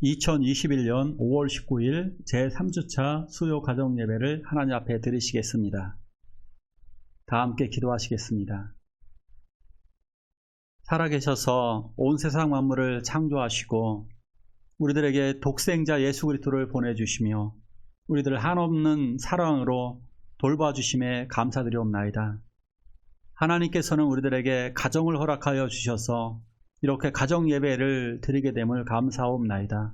2021년 5월 19일 제3주차 수요 가정예배를 하나님 앞에 드리시겠습니다. 다 함께 기도하시겠습니다. 살아계셔서 온 세상 만물을 창조하시고 우리들에게 독생자 예수 그리스도를 보내주시며 우리들을 한없는 사랑으로 돌봐주심에 감사드리옵나이다. 하나님께서는 우리들에게 가정을 허락하여 주셔서 이렇게 가정 예배를 드리게 됨을 감사하옵나이다.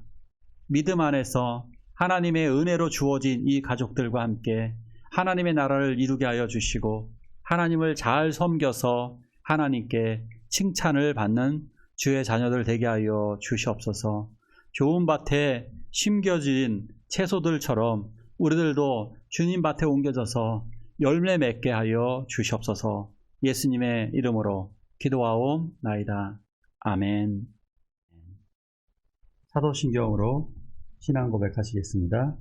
믿음 안에서 하나님의 은혜로 주어진 이 가족들과 함께 하나님의 나라를 이루게 하여 주시고 하나님을 잘 섬겨서 하나님께 칭찬을 받는 주의 자녀들 되게 하여 주시옵소서. 좋은 밭에 심겨진 채소들처럼 우리들도 주님 밭에 옮겨져서 열매 맺게 하여 주시옵소서. 예수님의 이름으로 기도하옵나이다. 아멘. 사도신경으로 신앙 고백하시겠습니다.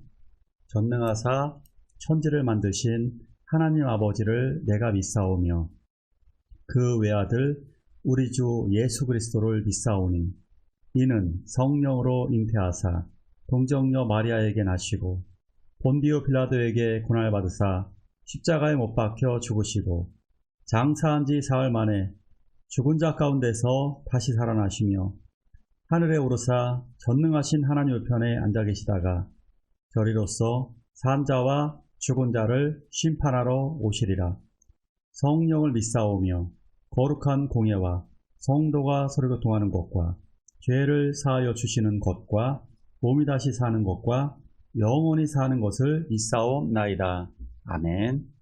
전능하사 천지를 만드신 하나님 아버지를 내가 믿사오며 그 외아들 우리 주 예수 그리스도를 믿사오니 이는 성령으로 잉태하사 동정녀 마리아에게 나시고 본디오 빌라도에게 고난받으사 십자가에 못 박혀 죽으시고 장사한 지 사흘 만에 죽은 자 가운데서 다시 살아나시며 하늘에 오르사 전능하신 하나님 우편에 앉아 계시다가 저리로서 산 자와 죽은 자를 심판하러 오시리라. 성령을 믿사오며 거룩한 공예와 성도가 서로 교통하는 것과 죄를 사하여 주시는 것과 몸이 다시 사는 것과 영원히 사는 것을 믿사옵나이다. 아멘.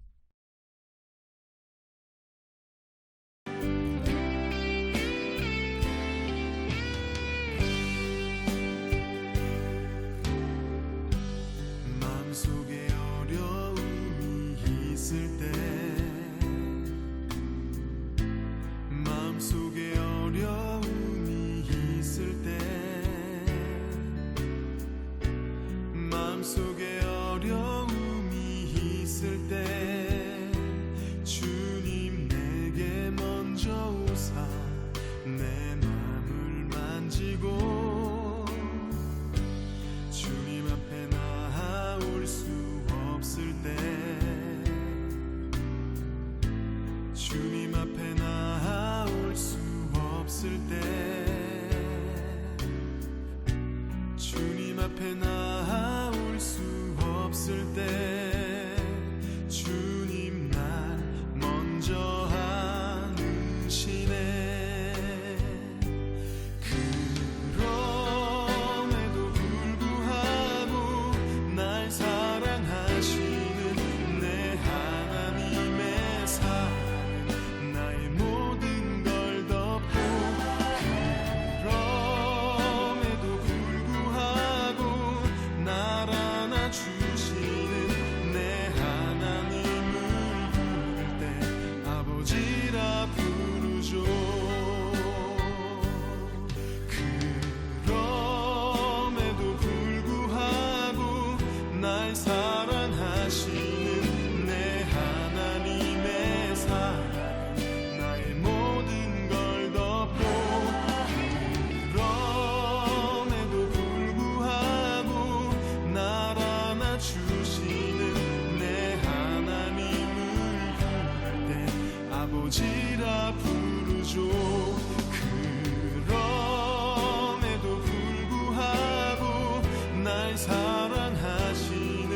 마음속에 어려움이 있을 때 마음속에 어려움이 있을 때 마음속에 어려움이 있을 때 주님 내게 먼저 오사 내 맘을 만지고 주님 앞에 나아올 수 없을 때 주님 앞에 나아올 수 없을 때 주님 앞에 나아올 수 없을 때 주님 날 먼저 안으시네. 그럼에도 불구하고 날 사랑하시는 내 하나님의 사랑 나의 모든 걸 덮고 그럼에도 불구하고 날 안아주시는 내 하나님을 부를 때 아버지라 부르죠. 그럼에도 불구하고 날 사랑하시는 내 하나님의 사랑 나의 모든 걸 덮고 그럼에도 불구하고 날 안아주시는 내 하나님을 부를 때 아버지라 부르죠. 그럼에도 불구하고 날 사랑하시는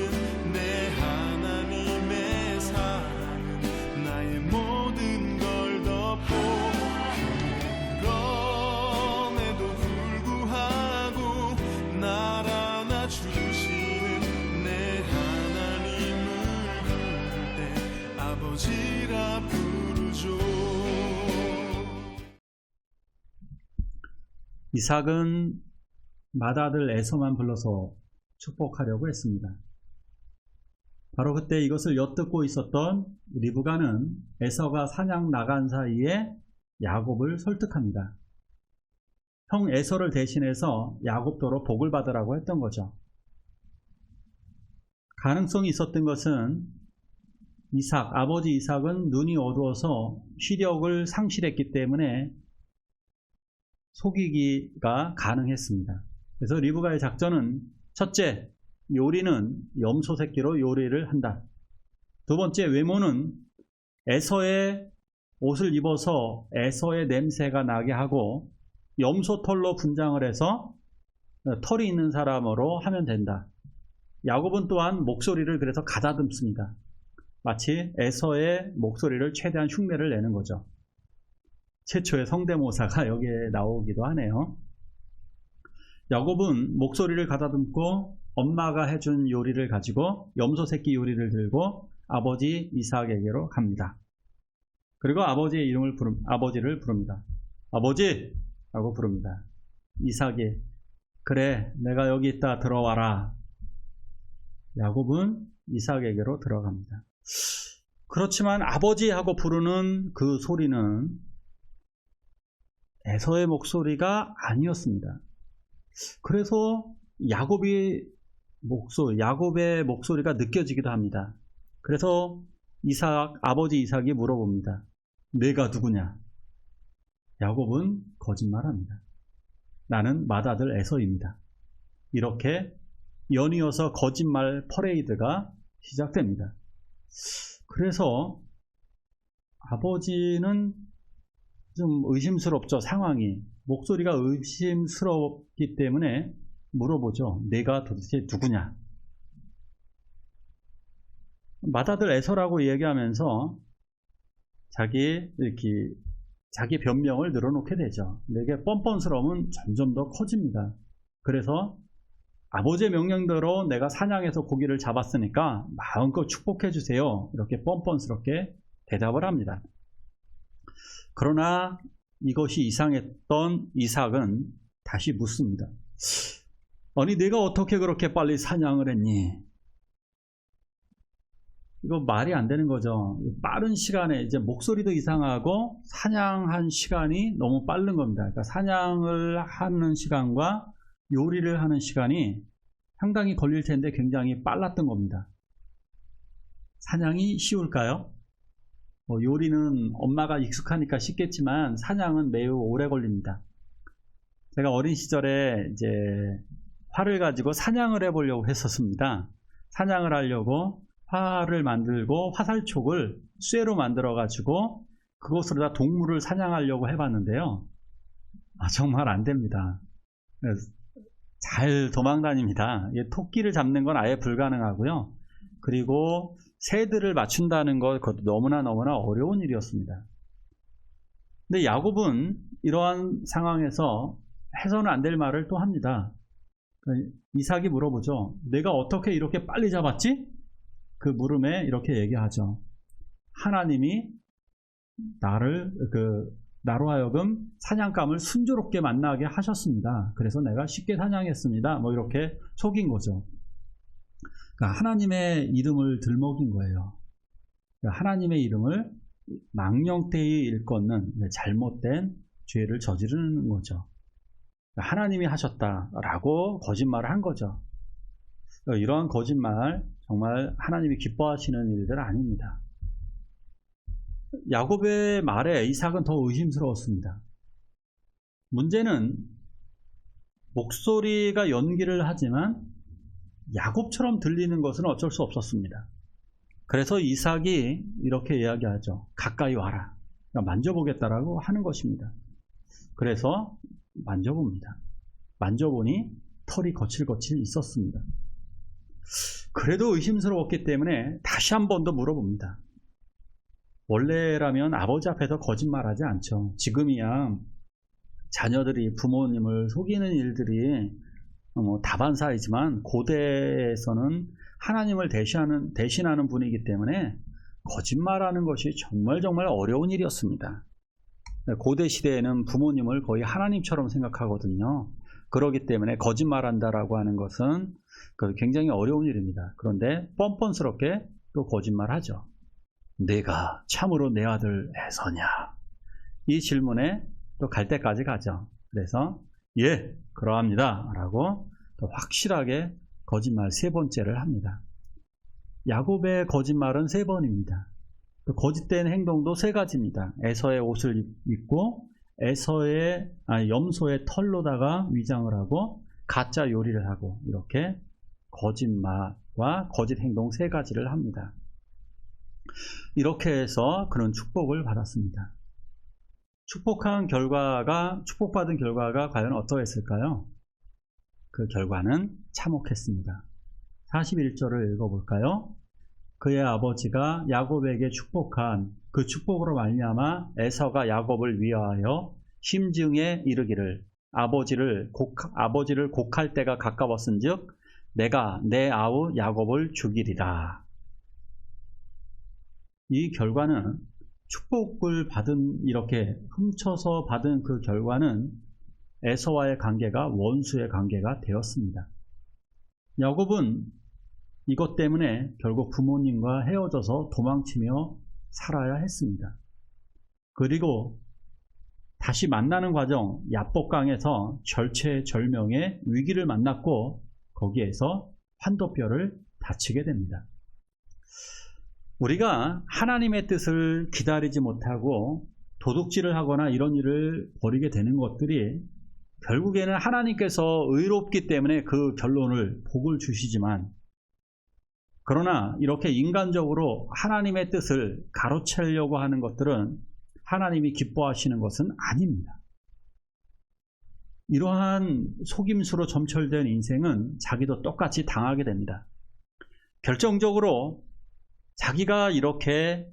내 하나님의 사랑은 나의 모든 걸 덮고 그럼에도 불구하고 날 안아주시는 내 하나님을 부를 때 아버지라 부르죠. 이삭은 맏아들 에서만 불러서 축복하려고 했습니다. 바로 그때 이것을 엿듣고 있었던 리브가는 에서가 사냥 나간 사이에 야곱을 설득합니다. 형 에서를 대신해서 야곱도로 복을 받으라고 했던 거죠. 가능성이 있었던 것은 아버지 이삭은 눈이 어두워서 시력을 상실했기 때문에 속이기가 가능했습니다. 그래서 리브가의 작전은 첫째, 요리는 염소 새끼로 요리를 한다. 두 번째, 외모는 에서의 옷을 입어서 에서의 냄새가 나게 하고 염소 털로 분장을 해서 털이 있는 사람으로 하면 된다. 야곱은 또한 목소리를 그래서 가다듬습니다. 마치 에서의 목소리를 최대한 흉내를 내는 거죠. 최초의 성대모사가 여기에 나오기도 하네요. 야곱은 목소리를 가다듬고 엄마가 해준 요리를 가지고 염소 새끼 요리를 들고 아버지 이삭에게로 갑니다. 그리고 아버지를 부릅니다. 아버지! 라고 부릅니다. 이삭이 그래 내가 여기 있다 들어와라. 야곱은 이삭에게로 들어갑니다. 그렇지만 아버지 하고 부르는 그 소리는 에서의 목소리가 아니었습니다. 그래서 야곱의 목소리가 느껴지기도 합니다. 그래서 아버지 이삭이 물어봅니다. 내가 누구냐? 야곱은 거짓말합니다. 나는 맏아들 에서입니다. 이렇게 연이어서 거짓말 퍼레이드가 시작됩니다. 그래서 아버지는 좀 의심스럽죠. 상황이. 목소리가 의심스럽기 때문에 물어보죠. 내가 도대체 누구냐? 맏아들 에서라고 얘기하면서 자기 변명을 늘어놓게 되죠. 내게 뻔뻔스러움은 점점 더 커집니다. 그래서 아버지의 명령대로 내가 사냥해서 고기를 잡았으니까 마음껏 축복해 주세요. 이렇게 뻔뻔스럽게 대답을 합니다. 그러나 이것이 이상했던 이삭은 다시 묻습니다. 아니 내가 어떻게 그렇게 빨리 사냥을 했니? 이거 말이 안 되는 거죠. 빠른 시간에 이제 목소리도 이상하고 사냥한 시간이 너무 빠른 겁니다. 그러니까 사냥을 하는 시간과 요리를 하는 시간이 상당히 걸릴 텐데 굉장히 빨랐던 겁니다. 사냥이 쉬울까요? 요리는 엄마가 익숙하니까 쉽겠지만 사냥은 매우 오래 걸립니다. 제가 어린 시절에 이제 활을 가지고 사냥을 해보려고 했었습니다. 사냥을 하려고 활을 만들고 화살촉을 쇠로 만들어 가지고 그것으로 다 동물을 사냥하려고 해봤는데요. 정말 안 됩니다. 잘 도망다닙니다. 토끼를 잡는 건 아예 불가능하고요. 그리고 새들을 맞춘다는 것 그것도 너무나 어려운 일이었습니다. 근데 야곱은 이러한 상황에서 해서는 안 될 말을 또 합니다. 이삭이 물어보죠. 내가 어떻게 이렇게 빨리 잡았지? 그 물음에 이렇게 얘기하죠. 하나님이 나로 하여금 사냥감을 순조롭게 만나게 하셨습니다. 그래서 내가 쉽게 사냥했습니다. 이렇게 속인 거죠. 그러니까 하나님의 이름을 들먹인 거예요. 그러니까 하나님의 이름을 망령되이 일컫는 잘못된 죄를 저지르는 거죠. 그러니까 하나님이 하셨다라고 거짓말을 한 거죠. 그러니까 이러한 거짓말 정말 하나님이 기뻐하시는 일들 아닙니다. 야곱의 말에 이삭은 더 의심스러웠습니다. 문제는 목소리가 연기를 하지만 야곱처럼 들리는 것은 어쩔 수 없었습니다. 그래서 이삭이 이렇게 이야기하죠. 가까이 와라. 그러니까 만져보겠다라고 하는 것입니다. 그래서 만져봅니다. 만져보니 털이 거칠거칠 있었습니다. 그래도 의심스러웠기 때문에 다시 한 번 더 물어봅니다. 원래라면 아버지 앞에서 거짓말하지 않죠. 지금이야 자녀들이 부모님을 속이는 일들이 다반사이지만 고대에서는 하나님을 대신하는 분이기 때문에 거짓말하는 것이 정말 어려운 일이었습니다. 고대 시대에는 부모님을 거의 하나님처럼 생각하거든요. 그렇기 때문에 거짓말한다라고 하는 것은 굉장히 어려운 일입니다. 그런데 뻔뻔스럽게 또 거짓말하죠. 내가 참으로 내 아들 에서냐? 이 질문에 또 갈 때까지 가죠. 그래서 예, 그러합니다 라고 또 확실하게 거짓말 세 번째를 합니다. 야곱의 거짓말은 3번입니다. 또 거짓된 행동도 3가지입니다. 에서의 옷을 입고 염소의 털로다가 위장을 하고 가짜 요리를 하고 이렇게 거짓말과 거짓 행동 세 가지를 합니다. 이렇게 해서 그런 축복을 받았습니다. 축복받은 결과가 과연 어떠했을까요? 그 결과는 참혹했습니다. 41절을 읽어볼까요? 그의 아버지가 야곱에게 축복한 그 축복으로 말미암아 에서가 야곱을 위하여 심증에 이르기를 아버지를 곡할 때가 가까웠은즉 내가 내 아우 야곱을 죽이리라. 이 결과는 축복을 받은 이렇게 훔쳐서 받은 그 결과는 에서와의 관계가 원수의 관계가 되었습니다. 야곱은 이것 때문에 결국 부모님과 헤어져서 도망치며 살아야 했습니다. 그리고 다시 만나는 과정 야복강에서 절체절명의 위기를 만났고 거기에서 환도뼈를 다치게 됩니다. 우리가 하나님의 뜻을 기다리지 못하고 도둑질을 하거나 이런 일을 벌이게 되는 것들이 결국에는 하나님께서 의롭기 때문에 그 결론을 복을 주시지만 그러나 이렇게 인간적으로 하나님의 뜻을 가로채려고 하는 것들은 하나님이 기뻐하시는 것은 아닙니다. 이러한 속임수로 점철된 인생은 자기도 똑같이 당하게 됩니다. 결정적으로 자기가 이렇게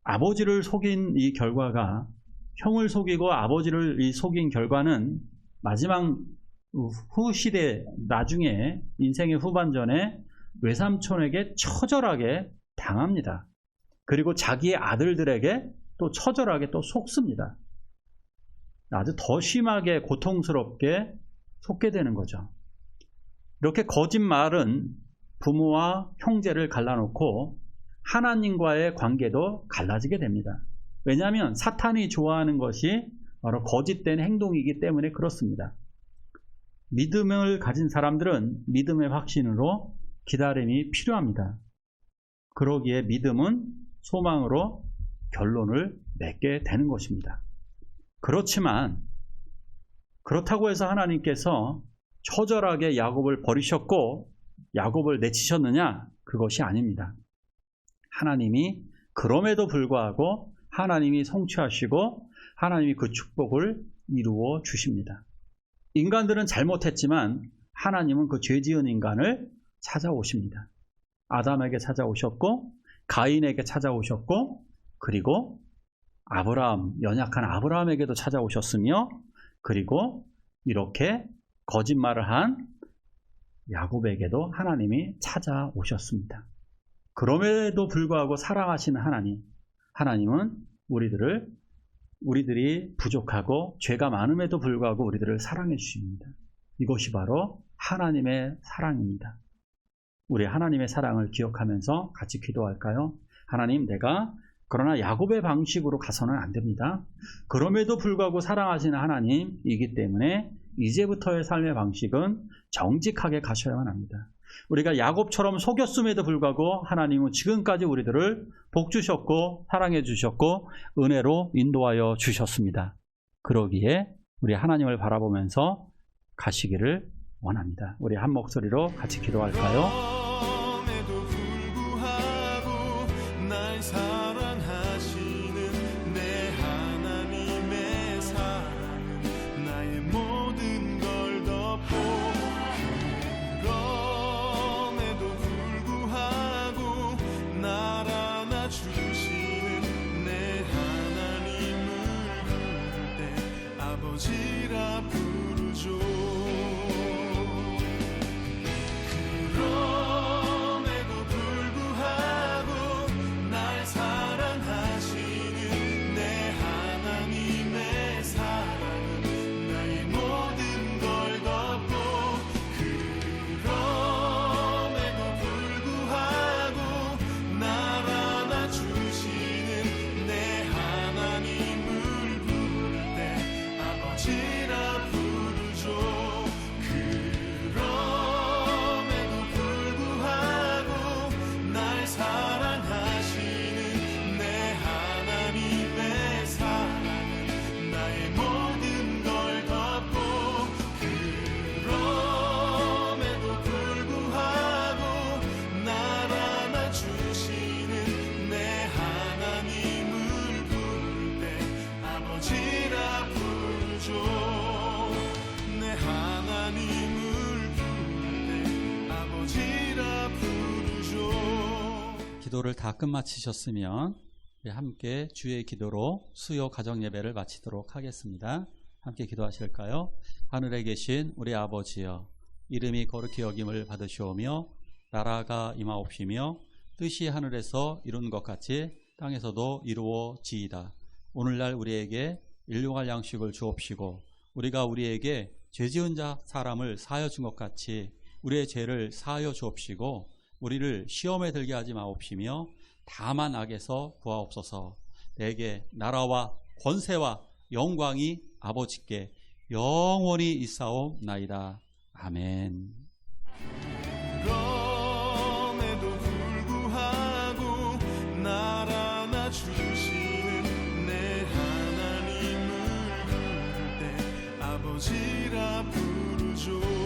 아버지를 속인 이 결과가 형을 속이고 아버지를 속인 결과는 마지막 후 시대 나중에 인생의 후반전에 외삼촌에게 처절하게 당합니다. 그리고 자기의 아들들에게 또 처절하게 또 속습니다. 아주 더 심하게 고통스럽게 속게 되는 거죠. 이렇게 거짓말은 부모와 형제를 갈라놓고 하나님과의 관계도 갈라지게 됩니다. 왜냐하면 사탄이 좋아하는 것이 바로 거짓된 행동이기 때문에 그렇습니다. 믿음을 가진 사람들은 믿음의 확신으로 기다림이 필요합니다. 그러기에 믿음은 소망으로 결론을 맺게 되는 것입니다. 그렇지만 그렇다고 해서 하나님께서 처절하게 야곱을 버리셨고 야곱을 내치셨느냐? 그것이 아닙니다. 하나님이 그럼에도 불구하고 하나님이 성취하시고 하나님이 그 축복을 이루어 주십니다. 인간들은 잘못했지만 하나님은 그 죄 지은 인간을 찾아오십니다. 아담에게 찾아오셨고 가인에게 찾아오셨고 그리고 연약한 아브라함에게도 찾아오셨으며 그리고 이렇게 거짓말을 한 야곱에게도 하나님이 찾아오셨습니다. 그럼에도 불구하고 사랑하시는 하나님은 우리들이 부족하고 죄가 많음에도 불구하고 우리들을 사랑해 주십니다. 이것이 바로 하나님의 사랑입니다. 우리 하나님의 사랑을 기억하면서 같이 기도할까요? 하나님, 내가 그러나 야곱의 방식으로 가서는 안 됩니다. 그럼에도 불구하고 사랑하시는 하나님이기 때문에 이제부터의 삶의 방식은 정직하게 가셔야만 합니다. 우리가 야곱처럼 속였음에도 불구하고 하나님은 지금까지 우리들을 복 주셨고 사랑해 주셨고 은혜로 인도하여 주셨습니다. 그러기에 우리 하나님을 바라보면서 가시기를 원합니다. 우리 한 목소리로 같이 기도할까요? 그럼에도 불구하고 날 사랑하시는 내 하나님의 사랑은 나의 모든 걸 덮고 그럼에도 불구하고 날 안아주시는 내 하나님을 부를 때 아버지라 부르죠. 그럼 기도를 다 끝마치셨으면 우리 함께 주의 기도로 수요 가정 예배를 마치도록 하겠습니다. 함께 기도하실까요? 하늘에 계신 우리 아버지여, 이름이 거룩히 여김을 받으시오며 나라가 임하옵시며 뜻이 하늘에서 이룬 것 같이 땅에서도 이루어지이다. 오늘날 우리에게 일용할 양식을 주옵시고 우리가 우리에게 죄지은 자 사람을 사하여 준 것 같이 우리의 죄를 사하여 주옵시고 우리를 시험에 들게 하지 마옵시며 다만 악에서 구하옵소서. 내게 나라와 권세와 영광이 아버지께 영원히 있사옵나이다. 아멘. 그럼에도 불구하고 날 안아주시는 내 하나님을 부를 때 아버지라 부르죠.